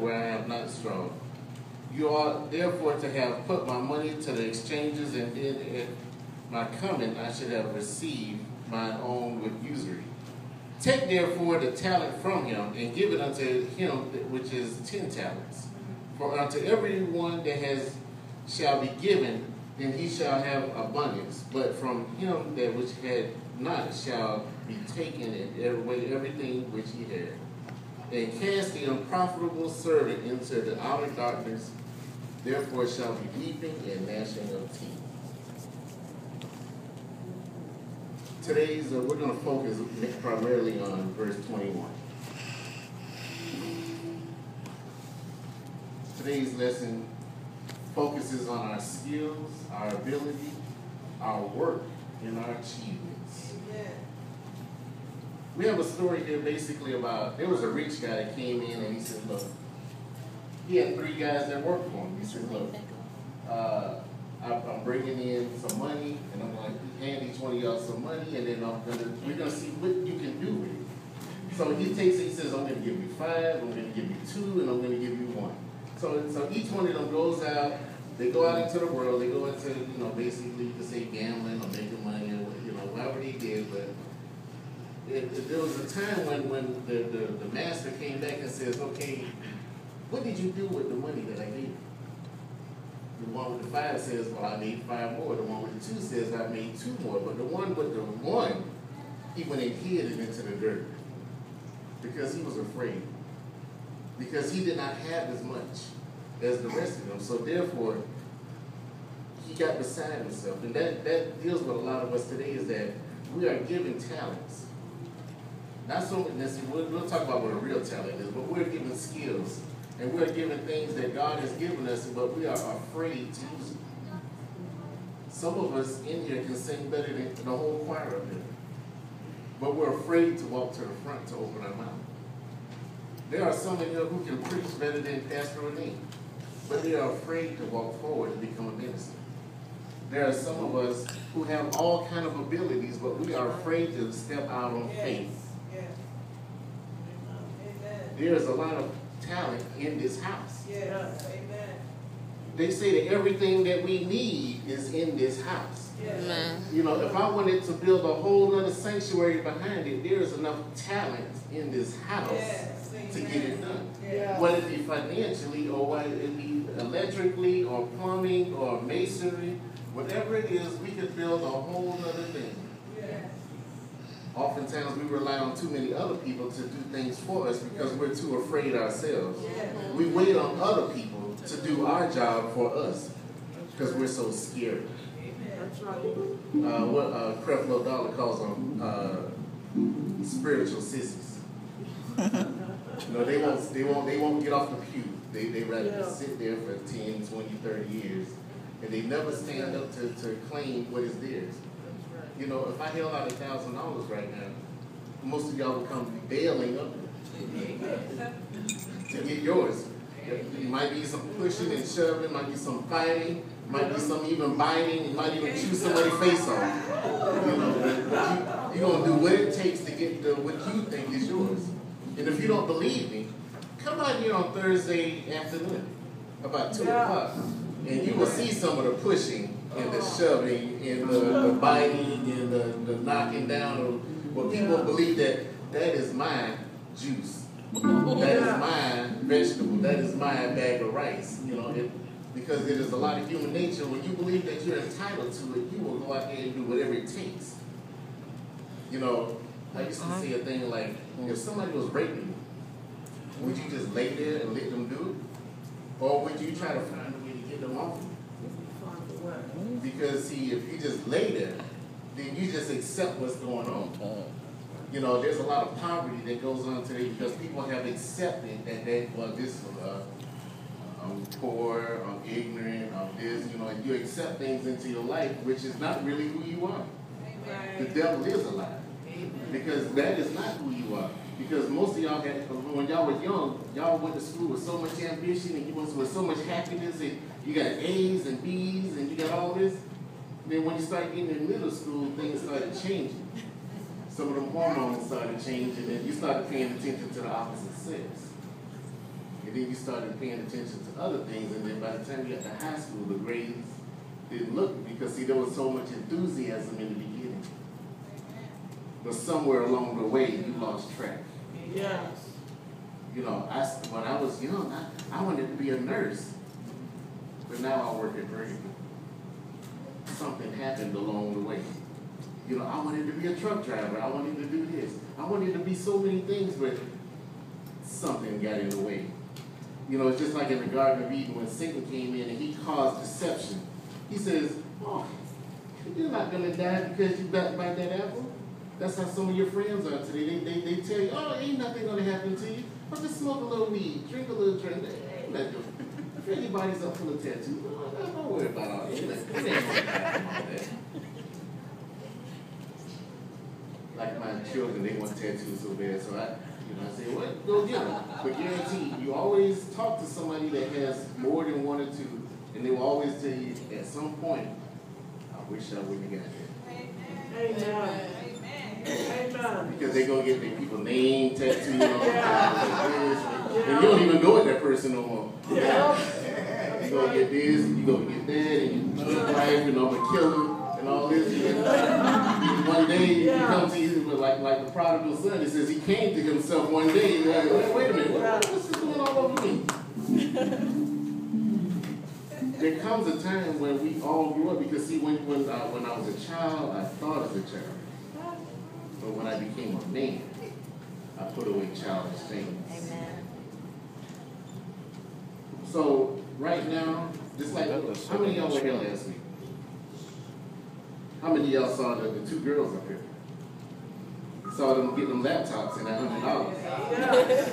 where I am not strong. You ought therefore to have put my money to the exchanges, and then at my coming I should have received mine own with usury. Take therefore the talent from him, and give it unto him which is 10 talents. For unto every one that has shall be given, then he shall have abundance. But from him that which had not shall be taken away everything which he had. And cast the unprofitable servant into the outer darkness. Therefore shall be weeping and gnashing of teeth. Today's, we're going to focus primarily on verse 21. Today's lesson focuses on our skills, our ability, our work, and our achievements. Amen. We have a story here basically about, there was a rich guy that came in and he said, look, he had 3 guys that worked for him. He said, look, I'm bringing in some money, and I'm going to hand each one of y'all some money, and then we're going to see what you can do with it. So he takes it, he says, I'm going to give you 5, I'm going to give you 2, and I'm going to give you 1. So each one of them goes out, they go out into the world, they go into, basically you could say gambling or making money, or, whatever they did, but there was a time when the master came back and says, okay, what did you do with the money that I gave you? The one with the 5 says, well, I made 5 more. The one with the 2 says, I made 2 more. But the one with the 1, he went and hid it into the dirt because he was afraid. Because he did not have as much as the rest of them. So therefore, he got beside himself. And that deals with a lot of us today, is that we are given talents. Not so much necessarily, we'll talk about what a real talent is, but we're given skills. And we're given things that God has given us, but we are afraid to use it. Some of us in here can sing better than the whole choir up here. But we're afraid to walk to the front to open our mouth. There are some in here who can preach better than Pastor O'Neill, but they are afraid to walk forward and become a minister. There are some of us who have all kind of abilities, but we are afraid to step out on faith. Yes. There's a lot of talent in this house. Yes. Amen. They say that everything that we need is in this house. Yes. If I wanted to build a whole other sanctuary behind it, there is enough talent in this house. Yes. To get it done. Yeah. Whether it be financially, or whether it be electrically, or plumbing, or masonry, whatever it is, we can build a whole other thing. Yeah. Oftentimes we rely on too many other people to do things for us because we're too afraid ourselves. Yeah. We wait on other people to do our job for us because we're so scared. That's right. What Creflo Dollar calls them spiritual sissies. They won't get off the pew. They rather sit there for 10, 20, 30 years, and they never stand up to claim what is theirs. If I held out $1,000 right now, most of y'all would come bailing up to get yours. It might be some pushing and shoving, might be some fighting, might be some even biting, you might even chew somebody's face off. You're going to do what it takes to get what you think is yours. And if you don't believe me, come out here on Thursday afternoon, about 2 o'clock, and you will see some of the pushing and the shoving and the biting and the knocking down of what people believe that is my juice, that is my vegetable, that is my bag of rice. Because it is a lot of human nature. When you believe that you're entitled to it, you will go out there and do whatever it takes. I used to say a thing like, if somebody was raping you, would you just lay there and let them do it? Or would you try to find a way to get them off you? Because, see, if you just lay there, then you just accept what's going on. There's a lot of poverty that goes on today because people have accepted that I'm poor, I'm ignorant, I'm this, you accept things into your life, which is not really who you are. The devil is a lie. Because that is not who you are. Because most of y'all when y'all were young, y'all went to school with so much ambition and you went with so much happiness and you got A's and B's and you got all this. Then when you start getting in middle school, things started changing. Some of them hormones started changing and you started paying attention to the opposite sex. And then you started paying attention to other things, and then by the time you got to high school, the grades didn't look, because see, there was so much enthusiasm in the beginning. But somewhere along the way, you lost track. Yes. You know, when I was young, I wanted to be a nurse. But now I work at Burger King. Something happened along the way. You know, I wanted to be a truck driver. I wanted to do this. I wanted to be so many things, but something got in the way. You know, it's just like in the Garden of Eden when Satan came in and he caused deception. He says, oh, you're not going to die because you bite that apple. That's how some of your friends are today. They tell you, oh, ain't nothing going to happen to you. But just smoke a little weed, drink a little drink. Ain't nothing. If anybody's up full of tattoos, don't worry about all that. Like my children, they want tattoos so bad, so I say, well, go get them. But guarantee, you always talk to somebody that has more than one or two, and they will always tell you at some point, I wish I wouldn't have got that. Amen. Amen. Because they're going to get their people's name tattooed on this, and you don't even know that person no more. Yeah. You go get this, you go get that, and you live life, and I'm gonna kill him, and all this. And one day he comes to you with like the prodigal son. He says he came to himself one day. And like, wait a minute, what's this doing all over me? There comes a time when we all grew up, because see, when I was a child, I thought as a child, but when I became a man, I put away childish things. Amen. So right now, just like, how many of y'all were here last week? How many of y'all saw the two girls up here? Saw them get them laptops and $100.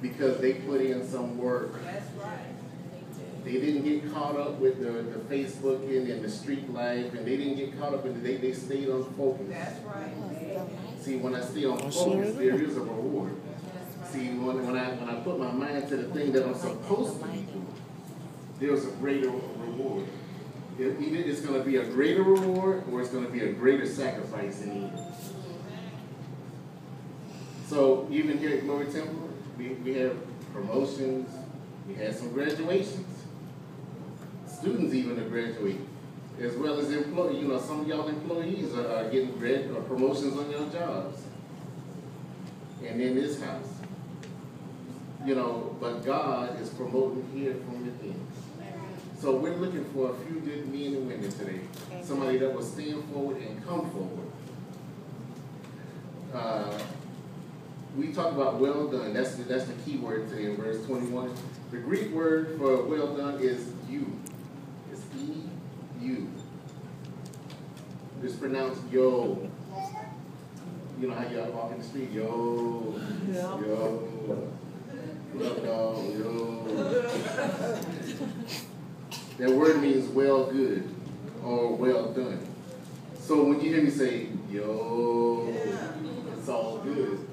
Because they put in some work. That's right. They didn't get caught up with the Facebooking and the street life, and they didn't get caught up in they stayed on focus. That's right. See, when I stay on focus, there is a reward. See, when I put my mind to the thing that I'm supposed to be doing, there's a greater reward. Either it's going to be a greater reward, or it's going to be a greater sacrifice in the end. So even here at Glory Temple, we have promotions, we had some graduations. Students even are graduating, as well as employees. You know, some of y'all employees are getting promotions on your jobs. And in this house. You know, but God is promoting here from within. So we're looking for a few good men and women today. Somebody that will stand forward and come forward. We talk about well done. That's the key word today in verse 21. The Greek word for well done is you. It's E-U. It's pronounced yo. You know how y'all walk in the street? Yo. Yeah. Yo. Yo. That word means well good or well done. So when you hear me say, yo, it's all good.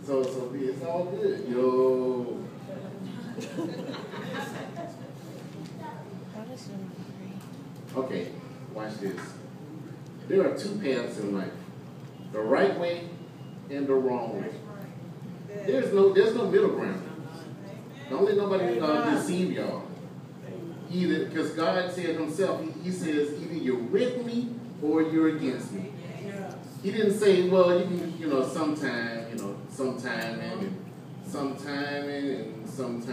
So it's all good. Yo. Okay, watch this. There are two paths in life. The right way and the wrong way. There's no middle ground. Don't let nobody deceive y'all. Either, because God said himself, he says, either you're with me or you're against me. He didn't say, well, you can, sometime and sometime and some.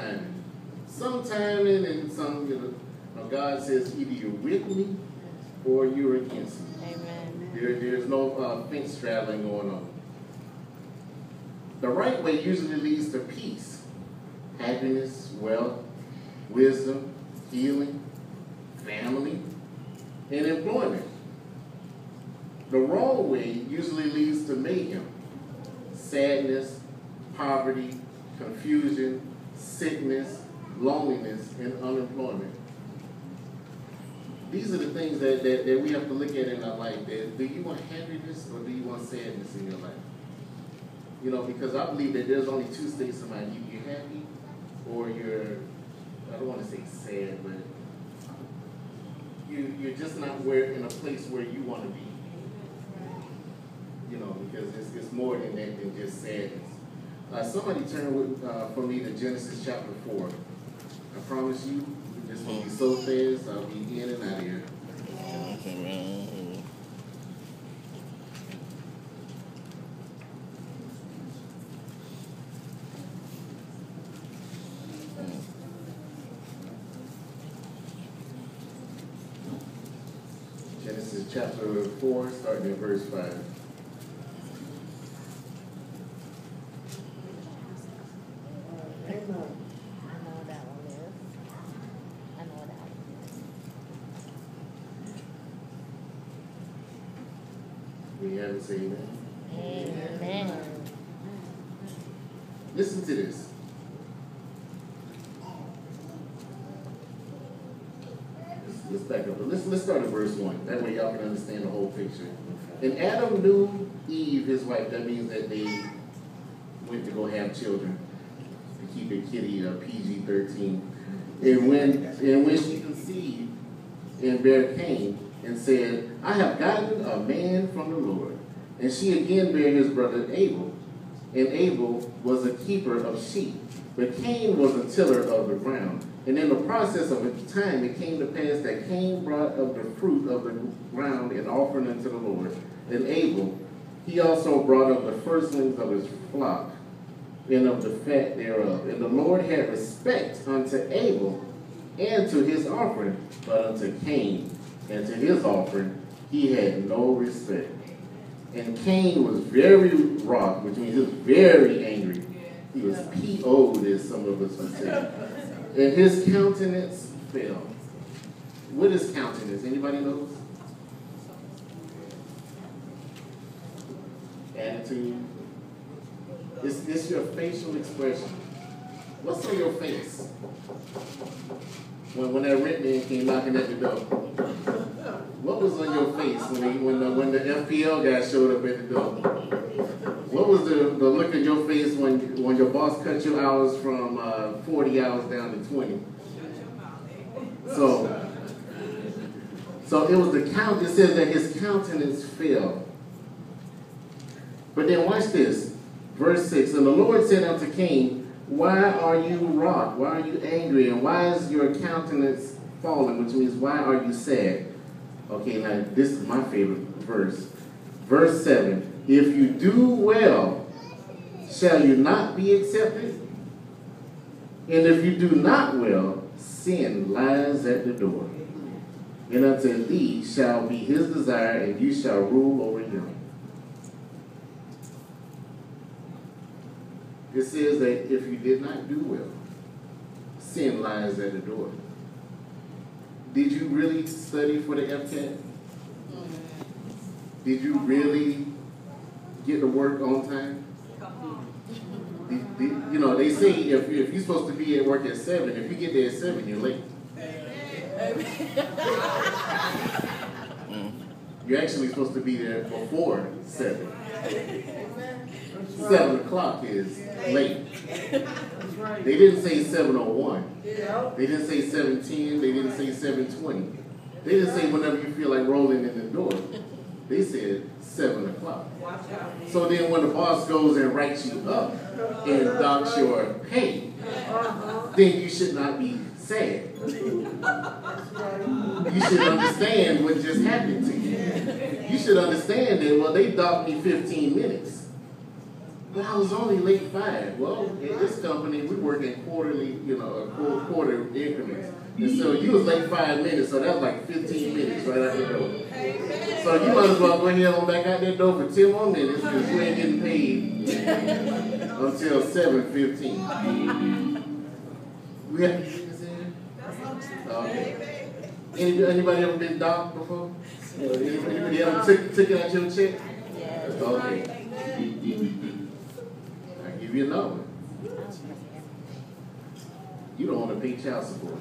No, God says either you're with me or you're against me. Amen. There's no fence straddling going on. The right way usually leads to peace, happiness, wealth, wisdom, healing, family, and employment. The wrong way usually leads to mayhem, sadness, poverty, confusion, sickness, loneliness, and unemployment. These are the things that we have to look at in our life. Do you want happiness or do you want sadness in your life? Because I believe that there's only two states of mind. You're happy or you're, I don't want to say sad, but you're just not in a place where you want to be. Because it's more than that than just sadness. Somebody turn for me to Genesis chapter 4. I promise you, this will be so fast, I'll be in and out of here. Genesis chapter 4, starting at verse 5. We haven't said amen. Amen. Listen to this. Let's back up. Let's start at verse 1. That way y'all can understand the whole picture. And Adam knew Eve, his wife. That means that they went to go have children. To keep it kitty PG-13. And when she conceived and bare Cain and said, I have gotten a man from the Lord. And she again bare his brother Abel. And Abel was a keeper of sheep, but Cain was a tiller of the ground. And in the process of time, it came to pass that Cain brought of the fruit of the ground an offering unto the Lord. And Abel, he also brought of the firstlings of his flock, and of the fat thereof. And the Lord had respect unto Abel and to his offering, but unto Cain and to his offering he had no respect. And Cain was very wroth, which means he was very angry. He was PO'd, as some of us would say. And his countenance fell. What is countenance? Anybody knows? Attitude. It's your facial expression. What's on your face? When that rent man came knocking at the door. What was on your face when the FPL guy showed up at the door? What was the look on your face when your boss cut your hours from 40 hours down to 20? So it was the count. It says that his countenance fell. But then watch this, verse 6. And the Lord said unto Cain, why are you wroth? Why are you angry? And why is your countenance fallen? Which means, why are you sad? Okay, now this is my favorite verse. Verse 7. If you do well, shall you not be accepted? And if you do not well, sin lies at the door. And unto thee shall be his desire, and you shall rule over him. It says that if you did not do well, sin lies at the door. Did you really study for the FCAT? Did you really get to work on time? You know, they say if you're supposed to be at work at 7, if you get there at 7, you're late. You're actually supposed to be there before 7. 7 o'clock is late. They didn't say 7:01. They didn't say 7:10. They didn't say 7:20. They didn't say whenever you feel like rolling in the door. They said 7 o'clock. So then when the boss goes and writes you up and docks your pay, then you should not be sad. You should understand what just happened to you. You should understand that, well, they docked me 15 minutes. But I was only late 5. Well, in this company, we work in quarterly, quarter increments. And so you was late 5 minutes, so that was like 15 minutes right out the door. So you might as well go ahead on back out that door for 10 more minutes because you ain't getting paid until 7:15. We have anything to say? Okay. Anybody ever been docked before? Anybody ever took it out your check? Yes. Okay. I'll give you another one. You don't want to pay child support.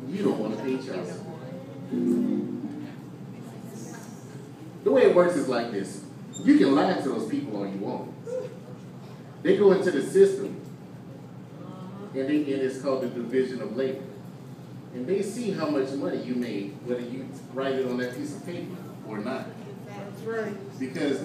You don't want to pay child support. The way it works is like this. You can lie to those people all you want. They go into the system, and it's called the division of labor. And they see how much money you made, whether you write it on that piece of paper or not. That's right. Because